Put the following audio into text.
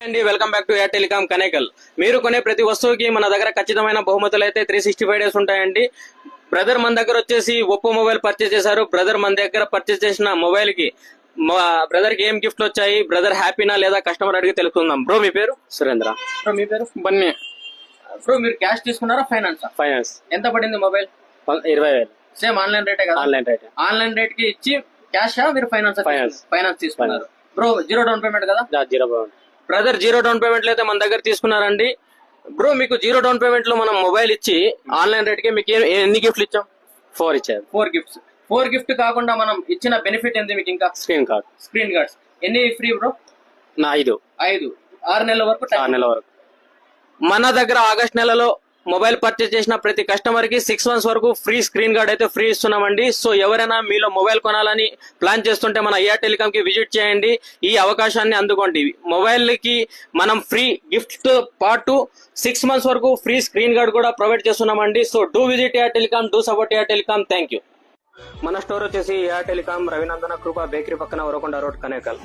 అండి welcome back to air telecom Kanekal. మీరు కొనే ప్రతి వస్తువుకి మన దగ్గర ఖచ్చితమైన బహుమతులు అయితే 365 డేస్ ఉంటాయండి. బ్రదర్ మన దగ్గర వచ్చేసి ఒప్పో మొబైల్ పర్చేస్ చేశారు. బ్రదర్ మన దగ్గర పర్చేస్ చేసిన మొబైల్ కి బ్రదర్ కి ఏం గిఫ్ట్ వచ్చాయి, బ్రదర్ హ్యాపీనా లేదా కస్టమర్ అడిగి తెలుసుకుందాం. బ్రో మీ పేరు? సురేంద్ర. బ్రో మీ పేరు? బన్నీ. బ్రో మీరు క్యాష్ తీసుకున్నారా ఫైనాన్స్? ఫైనాన్స్. ఎంత పడింది మొబైల్? 20,000. సేమ్ ఆన్లైన్ రేటే కదా? Online rate. ఆన్లైన్ రేట్ కి ఇచ్చి క్యాష్ మీరు ఫైనాన్స్ ఫైనాన్స్ తీసుకున్నారు. బ్రో జీరో డౌన్ పేమెంట్ కదా? 0 బ్రదర్ జీరో డౌన్ పేమెంట్ అయితే మన దగ్గర తీసుకున్నారండి. బ్రో మీకు జీరో డౌన్ పేమెంట్ లో మనం మొబైల్ ఇచ్చి ఆన్లైన్ రేట్ కి మీకు ఎన్ని గిఫ్ట్లు ఇచ్చాం? 4 ఇచ్చారు. 4 గిఫ్ట్స్. 4 గిఫ్ట్ కాకుండా మనం ఇచ్చిన బెనిఫిట్ ఏంది మీకు? ఇంకా స్క్రీన్ కార్డ్. స్క్రీన్ గార్డ్స్ ఎన్ని ఫ్రీ బ్రో? 5. 6 నెలల వరకు 6 నెలల వరకు. మన దగ్గర ఆగస్ట్ నెలలో మొబైల్ పర్చేస్ చేసిన ప్రతి కస్టమర్ కి 6 months వరకు ఫ్రీ స్క్రీన్ గార్డ్ అయితే ఫ్రీ ఇస్తున్నామండి. సో ఎవరైనా మీలో మొబైల్ కొనాలని ప్లాన్ చేస్తుంటే మన ఎయిర్ టెలికాం కి విజిట్ చేయండి, ఈ అవకాశాన్ని అందుకోండి. మొబైల్ కి మనం ఫ్రీ గిఫ్ట్ తో పాటు 6 months వరకు ఫ్రీ స్క్రీన్ గార్డ్ కూడా ప్రొవైడ్ చేస్తున్నామండి. So do visit air telecom, do support air telecom. Thank you. మన స్టోర్ వచ్చేసి ఎయిర్ టెలికాం రవినందన కృప బేకరీ పక్కన ఉరకొండ రోడ్ కనేకల్.